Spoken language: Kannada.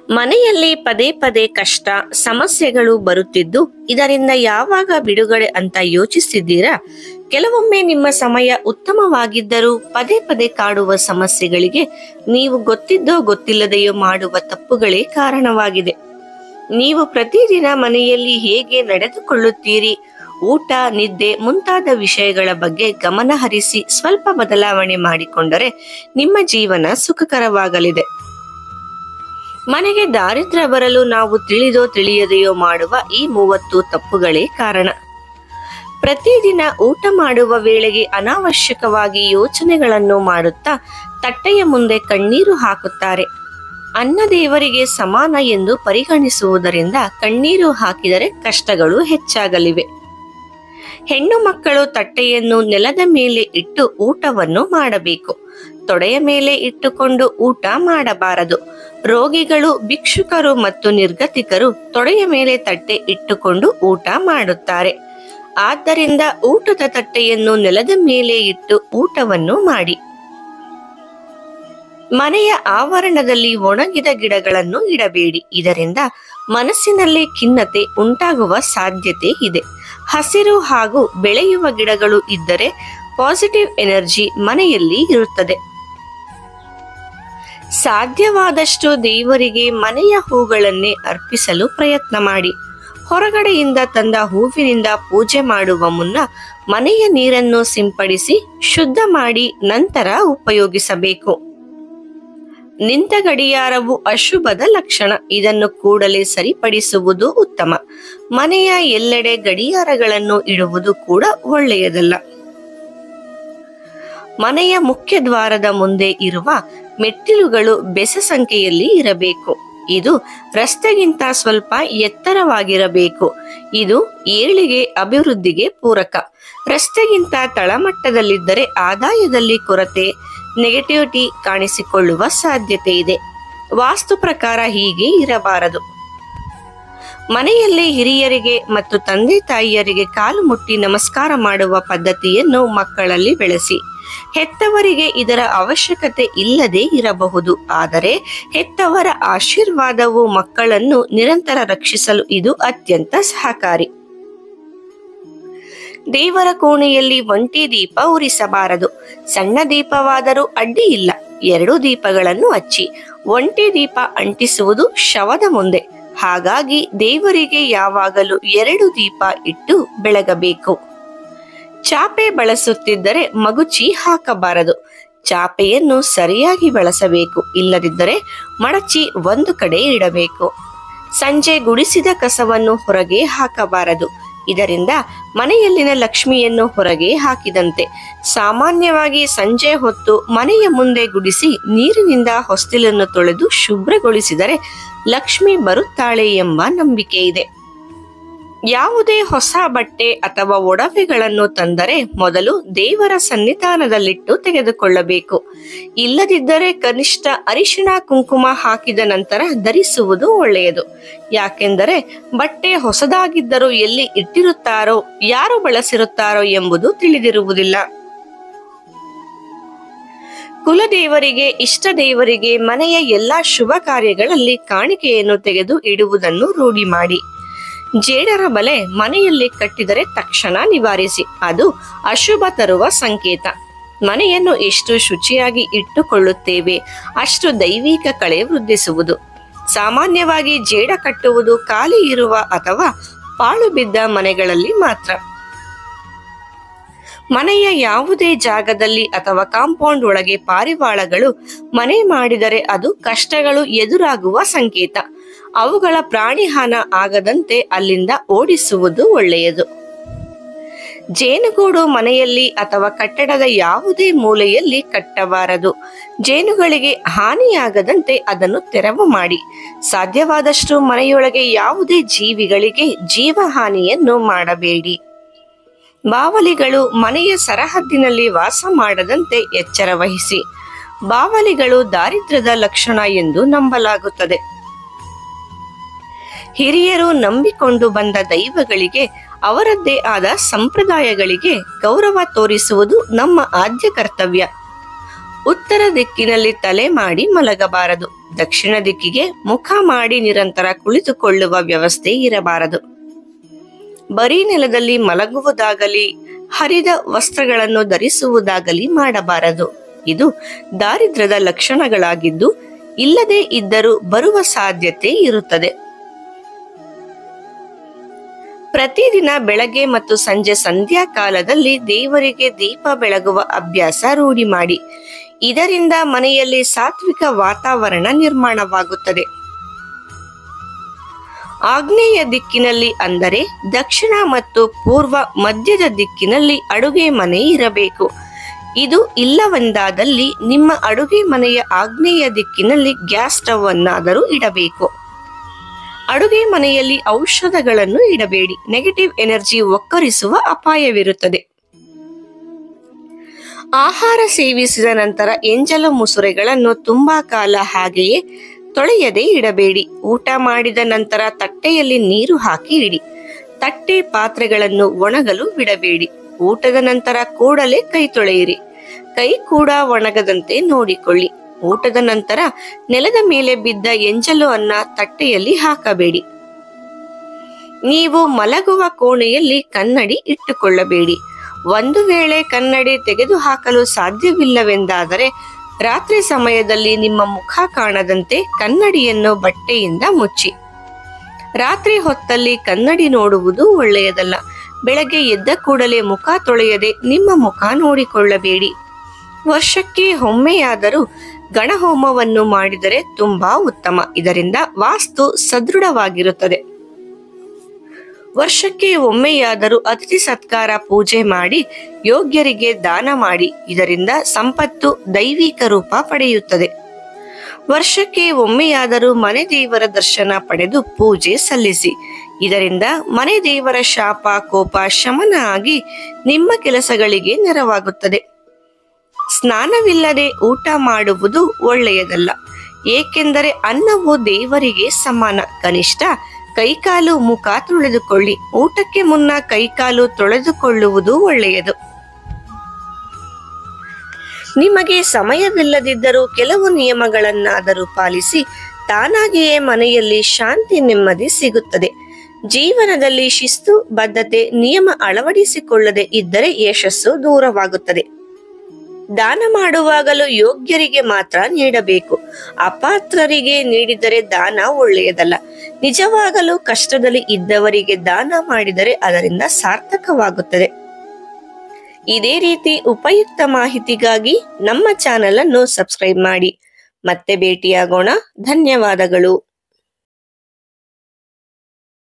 ಮನೆಯಲ್ಲಿ ಪದೇ ಪದೇ ಕಷ್ಟ ಸಮಸ್ಯೆಗಳು ಬರುತ್ತಿದ್ದು ಇದರಿಂದ ಯಾವಾಗ ಬಿಡುಗಡೆ ಅಂತ ಯೋಚಿಸಿದ್ದೀರಾ? ಕೆಲವೊಮ್ಮೆ ನಿಮ್ಮ ಸಮಯ ಉತ್ತಮವಾಗಿದ್ದರೂ ಪದೇ ಪದೇ ಕಾಡುವ ಸಮಸ್ಯೆಗಳಿಗೆ ನೀವು ಗೊತ್ತಿದ್ದೋ ಗೊತ್ತಿಲ್ಲದೆಯೋ ಮಾಡುವ ತಪ್ಪುಗಳೇ ಕಾರಣವಾಗಿದೆ. ನೀವು ಪ್ರತಿದಿನ ಮನೆಯಲ್ಲಿ ಹೇಗೆ ನಡೆದುಕೊಳ್ಳುತ್ತೀರಿ, ಊಟ, ನಿದ್ದೆ ಮುಂತಾದ ವಿಷಯಗಳ ಬಗ್ಗೆ ಗಮನ ಹರಿಸಿ ಸ್ವಲ್ಪ ಬದಲಾವಣೆ ಮಾಡಿಕೊಂಡರೆ ನಿಮ್ಮ ಜೀವನ ಸುಖಕರವಾಗಲಿದೆ. ಮನೆಗೆ ದಾರಿದ್ರ್ಯ ಬರಲು ನಾವು ತಿಳಿದೋ ತಿಳಿಯದೆಯೋ ಮಾಡುವ ಈ 30 ತಪ್ಪುಗಳೇ ಕಾರಣ. ಪ್ರತಿದಿನ ಊಟ ಮಾಡುವ ವೇಳೆಗೆ ಅನಾವಶ್ಯಕವಾಗಿ ಯೋಚನೆಗಳನ್ನು ಮಾಡುತ್ತಾ ತಟ್ಟೆಯ ಮುಂದೆ ಕಣ್ಣೀರು ಹಾಕುತ್ತಾರೆ. ಅನ್ನ ದೇವರಿಗೆ ಸಮಾನ ಎಂದು ಪರಿಗಣಿಸುವುದರಿಂದ ಕಣ್ಣೀರು ಹಾಕಿದರೆ ಕಷ್ಟಗಳು ಹೆಚ್ಚಾಗಲಿವೆ. ಹೆಣ್ಣು ಮಕ್ಕಳು ತಟ್ಟೆಯನ್ನು ನೆಲದ ಮೇಲೆ ಇಟ್ಟು ಊಟವನ್ನು ಮಾಡಬೇಕು. ತೊಡೆಯ ಮೇಲೆ ಇಟ್ಟುಕೊಂಡು ಊಟ ಮಾಡಬಾರದು. ರೋಗಿಗಳು, ಭಿಕ್ಷುಕರು ಮತ್ತು ನಿರ್ಗತಿಕರು ತೊಡೆಯ ಮೇಲೆ ತಟ್ಟೆ ಇಟ್ಟುಕೊಂಡು ಊಟ ಮಾಡುತ್ತಾರೆ. ಆದ್ದರಿಂದ ಊಟದ ತಟ್ಟೆಯನ್ನು ನೆಲದ ಮೇಲೆ ಇಟ್ಟು ಊಟವನ್ನು ಮಾಡಿ. ಮನೆಯ ಆವರಣದಲ್ಲಿ ಒಣಗಿದ ಗಿಡಗಳನ್ನು ಇಡಬೇಡಿ. ಇದರಿಂದ ಮನಸ್ಸಿನಲ್ಲಿ ಖಿನ್ನತೆ ಉಂಟಾಗುವ ಸಾಧ್ಯತೆ ಇದೆ. ಹಸಿರು ಹಾಗೂ ಬೆಳೆಯುವ ಗಿಡಗಳು ಇದ್ದರೆ ಪಾಸಿಟಿವ್ ಎನರ್ಜಿ ಮನೆಯಲ್ಲಿ ಇರುತ್ತದೆ. ಸಾಧ್ಯವಾದಷ್ಟು ದೇವರಿಗೆ ಮನೆಯ ಹೂಗಳನ್ನೇ ಅರ್ಪಿಸಲು ಪ್ರಯತ್ನ ಮಾಡಿ. ಹೊರಗಡೆಯಿಂದ ತಂದ ಹೂವಿನಿಂದ ಪೂಜೆ ಮಾಡುವ ಮುನ್ನ ಮನೆಯ ನೀರನ್ನು ಸಿಂಪಡಿಸಿ ಶುದ್ಧ ಮಾಡಿ ನಂತರ ಉಪಯೋಗಿಸಬೇಕು. ನಿಂತ ಗಡಿಯಾರವು ಅಶುಭದ ಲಕ್ಷಣ. ಇದನ್ನು ಕೂಡಲೇ ಸರಿಪಡಿಸುವುದು ಉತ್ತಮ. ಮನೆಯ ಎಲ್ಲೆಡೆ ಗಡಿಯಾರಗಳನ್ನು ಇಡುವುದು ಕೂಡ ಒಳ್ಳೆಯದಲ್ಲ. ಮನೆಯ ಮುಖ್ಯ ದ್ವಾರದ ಮುಂದೆ ಇರುವ ಮೆಟ್ಟಿಲುಗಳು ಬೆಸ ಸಂಖ್ಯೆಯಲ್ಲಿ ಇರಬೇಕು. ಇದು ರಸ್ತೆಗಿಂತ ಸ್ವಲ್ಪ ಎತ್ತರವಾಗಿರಬೇಕು. ಇದು ಏಳಿಗೆ, ಅಭಿವೃದ್ಧಿಗೆ ಪೂರಕ. ರಸ್ತೆಗಿಂತ ತಳಮಟ್ಟದಲ್ಲಿದ್ದರೆ ಆದಾಯದಲ್ಲಿ ಕೊರತೆ, ನೆಗೆಟಿವಿಟಿ ಕಾಣಿಸಿಕೊಳ್ಳುವ ಸಾಧ್ಯತೆ ಇದೆ. ವಾಸ್ತು ಪ್ರಕಾರ ಹೀಗೆ ಇರಬಾರದು. ಮನೆಯಲ್ಲಿ ಹಿರಿಯರಿಗೆ ಮತ್ತು ತಂದೆ ತಾಯಿಯರಿಗೆ ಕಾಲು ಮುಟ್ಟಿ ನಮಸ್ಕಾರ ಮಾಡುವ ಪದ್ಧತಿಯನ್ನು ಮಕ್ಕಳಲ್ಲಿ ಬೆಳೆಸಿ. ಹೆತ್ತವರಿಗೆ ಇದರ ಅವಶ್ಯಕತೆ ಇಲ್ಲದೆ ಇರಬಹುದು, ಆದರೆ ಹೆತ್ತವರ ಆಶೀರ್ವಾದವು ಮಕ್ಕಳನ್ನು ನಿರಂತರ ರಕ್ಷಿಸಲು ಇದು ಅತ್ಯಂತ ಸಹಕಾರಿ. ದೇವರ ಕೋಣೆಯಲ್ಲಿ ಒಂಟಿ ದೀಪ ಉರಿಸಬಾರದು. ಸಣ್ಣ ದೀಪವಾದರೂ ಅಡ್ಡಿ ಇಲ್ಲ. 2 ದೀಪಗಳನ್ನು ಹಚ್ಚಿ. ಒಂಟಿ ದೀಪ ಅಂಟಿಸುವುದು ಶವದ ಮುಂದೆ. ಹಾಗಾಗಿ ದೇವರಿಗೆ ಯಾವಾಗಲೂ 2 ದೀಪ ಇಟ್ಟು ಬೆಳಗಬೇಕು. ಚಾಪೆ ಬಳಸುತ್ತಿದ್ದರೆ ಮಗುಚಿ ಹಾಕಬಾರದು. ಚಾಪೆಯನ್ನು ಸರಿಯಾಗಿ ಬಳಸಬೇಕು. ಇಲ್ಲದಿದ್ದರೆ ಮಡಚಿ ಒಂದು ಕಡೆ ಇಡಬೇಕು. ಸಂಜೆ ಗುಡಿಸಿದ ಕಸವನ್ನು ಹೊರಗೆ ಹಾಕಬಾರದು. ಇದರಿಂದ ಮನೆಯಲ್ಲಿನ ಲಕ್ಷ್ಮಿಯನ್ನು ಹೊರಗೆ ಹಾಕಿದಂತೆ. ಸಾಮಾನ್ಯವಾಗಿ ಸಂಜೆ ಹೊತ್ತು ಮನೆಯ ಮುಂದೆ ಗುಡಿಸಿ ನೀರಿನಿಂದ ಹೊಸ್ತಿಲನ್ನು ತೊಳೆದು ಶುಭ್ರಗೊಳಿಸಿದರೆ ಲಕ್ಷ್ಮಿ ಬರುತ್ತಾಳೆ ಎಂಬ ನಂಬಿಕೆ ಇದೆ. ಯಾವುದೇ ಹೊಸ ಬಟ್ಟೆ ಅಥವಾ ಒಡವೆಗಳನ್ನು ತಂದರೆ ಮೊದಲು ದೇವರ ಸನ್ನಿಧಾನದಲ್ಲಿಟ್ಟು ತೆಗೆದುಕೊಳ್ಳಬೇಕು. ಇಲ್ಲದಿದ್ದರೆ ಕನಿಷ್ಠ ಅರಿಶಿಣ ಕುಂಕುಮ ಹಾಕಿದ ನಂತರ ಧರಿಸುವುದು ಒಳ್ಳೆಯದು. ಯಾಕೆಂದರೆ ಬಟ್ಟೆ ಹೊಸದಾಗಿದ್ದರೂ ಎಲ್ಲಿ ಇಟ್ಟಿರುತ್ತಾರೋ, ಯಾರು ಬಳಸಿರುತ್ತಾರೋ ಎಂಬುದು ತಿಳಿದಿರುವುದಿಲ್ಲ. ಕುಲದೇವರಿಗೆ, ಇಷ್ಟ ದೇವರಿಗೆ ಮನೆಯ ಎಲ್ಲಾ ಶುಭ ಕಾರ್ಯಗಳಲ್ಲಿ ಕಾಣಿಕೆಯನ್ನು ತೆಗೆದು ಇಡುವುದನ್ನು ರೂಢಿ ಮಾಡಿ. ಜೇಡರ ಬಲೆ ಮನೆಯಲ್ಲಿ ಕಟ್ಟಿದರೆ ತಕ್ಷಣ ನಿವಾರಿಸಿ. ಅದು ಅಶುಭ ತರುವ ಸಂಕೇತ. ಮನೆಯನ್ನು ಎಷ್ಟು ಶುಚಿಯಾಗಿ ಇಟ್ಟುಕೊಳ್ಳುತ್ತೇವೆ ಅಷ್ಟು ದೈವಿಕ ಕಳೆ ವೃದ್ಧಿಸುವುದು. ಸಾಮಾನ್ಯವಾಗಿ ಜೇಡ ಕಟ್ಟುವುದು ಖಾಲಿ ಇರುವ ಅಥವಾ ಪಾಳು ಬಿದ್ದ ಮನೆಗಳಲ್ಲಿ ಮಾತ್ರ. ಮನೆಯ ಯಾವುದೇ ಜಾಗದಲ್ಲಿ ಅಥವಾ ಕಾಂಪೌಂಡ್ ಒಳಗೆ ಪಾರಿವಾಳಗಳು ಮನೆ ಮಾಡಿದರೆ ಅದು ಕಷ್ಟಗಳು ಎದುರಾಗುವ ಸಂಕೇತ. ಅವುಗಳ ಪ್ರಾಣಿಹಾನ ಆಗದಂತೆ ಅಲ್ಲಿಂದ ಓಡಿಸುವುದು ಒಳ್ಳೆಯದು. ಜೇನುಗೂಡು ಮನೆಯಲ್ಲಿ ಅಥವಾ ಕಟ್ಟಡದ ಯಾವುದೇ ಮೂಲೆಯಲ್ಲಿ ಕಟ್ಟಬಾರದು. ಜೇನುಗಳಿಗೆ ಹಾನಿಯಾಗದಂತೆ ಅದನ್ನು ತೆರವು ಮಾಡಿ. ಸಾಧ್ಯವಾದಷ್ಟು ಮನೆಯೊಳಗೆ ಯಾವುದೇ ಜೀವಿಗಳಿಗೆ ಜೀವಹಾನಿಯನ್ನು ಮಾಡಬೇಡಿ. ಬಾವಲಿಗಳು ಮನೆಯ ಸರಹದ್ದಿನಲ್ಲಿ ವಾಸ ಮಾಡದಂತೆ ಎಚ್ಚರ ವಹಿಸಿ. ಬಾವಲಿಗಳು ದಾರಿದ್ರ್ಯದ ಲಕ್ಷಣ ಎಂದು ನಂಬಲಾಗುತ್ತದೆ. ಹಿರಿಯರು ನಂಬಿಕೊಂಡು ಬಂದ ದೈವಗಳಿಗೆ, ಅವರದ್ದೇ ಆದ ಸಂಪ್ರದಾಯಗಳಿಗೆ ಗೌರವ ತೋರಿಸುವುದು ನಮ್ಮ ಆದ್ಯ ಕರ್ತವ್ಯ. ಉತ್ತರ ದಿಕ್ಕಿನಲ್ಲಿ ತಲೆ ಮಾಡಿ ಮಲಗಬಾರದು. ದಕ್ಷಿಣ ದಿಕ್ಕಿಗೆ ಮುಖ ಮಾಡಿ ನಿರಂತರ ಕುಳಿತುಕೊಳ್ಳುವ ವ್ಯವಸ್ಥೆ ಇರಬಾರದು. ಬರೀ ನೆಲದಲ್ಲಿ ಮಲಗುವುದಾಗಲಿ ಹರಿದ ವಸ್ತ್ರಗಳನ್ನು ಧರಿಸುವುದಾಗಲಿ ಮಾಡಬಾರದು. ಇದು ದಾರಿದ್ರ್ಯದ ಲಕ್ಷಣಗಳಾಗಿದ್ದು ಇಲ್ಲದೇ ಇದ್ದರೂ ಬರುವ ಸಾಧ್ಯತೆ ಇರುತ್ತದೆ. ಪ್ರತಿದಿನ ಬೆಳಗ್ಗೆ ಮತ್ತು ಸಂಜೆ ಸಂಧ್ಯಾ ಕಾಲದಲ್ಲಿ ದೇವರಿಗೆ ದೀಪ ಬೆಳಗುವ ಅಭ್ಯಾಸ ರೂಢಿ ಮಾಡಿ. ಇದರಿಂದ ಮನೆಯಲ್ಲಿ ಸಾತ್ವಿಕ ವಾತಾವರಣ ನಿರ್ಮಾಣವಾಗುತ್ತದೆ. ಆಗ್ನೇಯ ದಿಕ್ಕಿನಲ್ಲಿ ಅಂದರೆ ದಕ್ಷಿಣ ಮತ್ತು ಪೂರ್ವ ಮಧ್ಯದ ದಿಕ್ಕಿನಲ್ಲಿ ಅಡುಗೆ ಮನೆ ಇರಬೇಕು. ಇದು ಇಲ್ಲವೆಂದಾದಲ್ಲಿ ನಿಮ್ಮ ಅಡುಗೆ ಮನೆಯ ಆಗ್ನೇಯ ದಿಕ್ಕಿನಲ್ಲಿ ಗ್ಯಾಸ್ ಸ್ಟವ್ ಅನ್ನಾದರೂ ಇಡಬೇಕು. ಅಡುಗೆ ಮನೆಯಲ್ಲಿ ಔಷಧಗಳನ್ನು ಇಡಬೇಡಿ. Negative energy ಒಕ್ಕರಿಸುವ ಅಪಾಯವಿರುತ್ತದೆ. ಆಹಾರ ಸೇವಿಸಿದ ನಂತರ ಎಂಜಲು ಮುಸುರೆಗಳನ್ನು ತುಂಬಾ ಕಾಲ ಹಾಗೆಯೇ ತೊಳೆಯದೆ ಇಡಬೇಡಿ. ಊಟ ಮಾಡಿದ ನಂತರ ತಟ್ಟೆಯಲ್ಲಿ ನೀರು ಹಾಕಿ ಇಡಿ. ತಟ್ಟೆ ಪಾತ್ರೆಗಳನ್ನು ಒಣಗಲು ಬಿಡಬೇಡಿ. ಊಟದ ನಂತರ ಕೂಡಲೇ ಕೈ ತೊಳೆಯಿರಿ. ಕೈ ಕೂಡ ಒಣಗದಂತೆ ನೋಡಿಕೊಳ್ಳಿ. ಊಟದ ನಂತರ ನೆಲದ ಮೇಲೆ ಬಿದ್ದ ಎಂಜಲು ಅನ್ನ ತಟ್ಟೆಯಲ್ಲಿ ಹಾಕಬೇಡಿ. ನೀವು ಮಲಗುವ ಕೋಣೆಯಲ್ಲಿ ಕನ್ನಡಿ ಇಟ್ಟುಕೊಳ್ಳಬೇಡಿ. ಒಂದು ವೇಳೆ ಕನ್ನಡಿ ತೆಗೆದುಹಾಕಲು ಸಾಧ್ಯವಿಲ್ಲವೆಂದಾದರೆ ರಾತ್ರಿ ಸಮಯದಲ್ಲಿ ನಿಮ್ಮ ಮುಖ ಕಾಣದಂತೆ ಕನ್ನಡಿಯನ್ನು ಬಟ್ಟೆಯಿಂದ ಮುಚ್ಚಿ. ರಾತ್ರಿ ಹೊತ್ತಲ್ಲಿ ಕನ್ನಡಿ ನೋಡುವುದು ಒಳ್ಳೆಯದಲ್ಲ. ಬೆಳಗ್ಗೆ ಎದ್ದ ಕೂಡಲೇ ಮುಖ ತೊಳೆಯದೆ ನಿಮ್ಮ ಮುಖ ನೋಡಿಕೊಳ್ಳಬೇಡಿ. ವರ್ಷಕ್ಕೆ ಒಮ್ಮೆಯಾದರೂ ಗಣಹೋಮವನ್ನು ಮಾಡಿದರೆ ತುಂಬಾ ಉತ್ತಮ. ಇದರಿಂದ ವಾಸ್ತು ಸದೃಢವಾಗಿರುತ್ತದೆ. ವರ್ಷಕ್ಕೆ ಒಮ್ಮೆಯಾದರೂ ಅತಿಥಿ ಸತ್ಕಾರ ಪೂಜೆ ಮಾಡಿ ಯೋಗ್ಯರಿಗೆ ದಾನ ಮಾಡಿ. ಇದರಿಂದ ಸಂಪತ್ತು ದೈವಿಕ ರೂಪ ಪಡೆಯುತ್ತದೆ. ವರ್ಷಕ್ಕೆ ಒಮ್ಮೆಯಾದರೂ ಮನೆ ದೇವರ ದರ್ಶನ ಪಡೆದು ಪೂಜೆ ಸಲ್ಲಿಸಿ. ಇದರಿಂದ ಮನೆ ದೇವರ ಶಾಪ ಕೋಪ ಶಮನ ಆಗಿ ನಿಮ್ಮ ಕೆಲಸಗಳಿಗೆ ನೆರವಾಗುತ್ತದೆ. ಸ್ನಾನವಿಲ್ಲದೆ ಊಟ ಮಾಡುವುದು ಒಳ್ಳೆಯದಲ್ಲ. ಏಕೆಂದರೆ ಅನ್ನವು ದೇವರಿಗೆ ಸಮಾನ. ಕನಿಷ್ಠ ಕೈಕಾಲು ಮುಖ ತೊಳೆದುಕೊಳ್ಳಿ. ಊಟಕ್ಕೆ ಮುನ್ನ ಕೈಕಾಲು ತೊಳೆದುಕೊಳ್ಳುವುದು ಒಳ್ಳೆಯದು. ನಿಮಗೆ ಸಮಯವಿಲ್ಲದಿದ್ದರೂ ಕೆಲವು ನಿಯಮಗಳನ್ನಾದರೂ ಪಾಲಿಸಿ. ತಾನಾಗಿಯೇ ಮನೆಯಲ್ಲಿ ಶಾಂತಿ ನೆಮ್ಮದಿ ಸಿಗುತ್ತದೆ. ಜೀವನದಲ್ಲಿ ಶಿಸ್ತು ಬದ್ಧತೆ ನಿಯಮ ಅಳವಡಿಸಿಕೊಳ್ಳದೆ ಇದ್ದರೆ ಯಶಸ್ಸು ದೂರವಾಗುತ್ತದೆ. ದಾನ ಮಾಡುವಾಗಲೂ ಯೋಗ್ಯರಿಗೆ ಮಾತ್ರ ನೀಡಬೇಕು. ಅಪಾತ್ರರಿಗೆ ನೀಡಿದರೆ ದಾನ ಒಳ್ಳೆಯದಲ್ಲ. ನಿಜವಾಗಲೂ ಕಷ್ಟದಲ್ಲಿ ಇದ್ದವರಿಗೆ ದಾನ ಮಾಡಿದರೆ ಅದರಿಂದ ಸಾರ್ಥಕವಾಗುತ್ತದೆ. ಇದೇ ರೀತಿ ಉಪಯುಕ್ತ ಮಾಹಿತಿಗಾಗಿ ನಮ್ಮ ಚಾನೆಲ್ ಅನ್ನು ಸಬ್ಸ್ಕ್ರೈಬ್ ಮಾಡಿ. ಮತ್ತೆ ಭೇಟಿಯಾಗೋಣ. ಧನ್ಯವಾದಗಳು.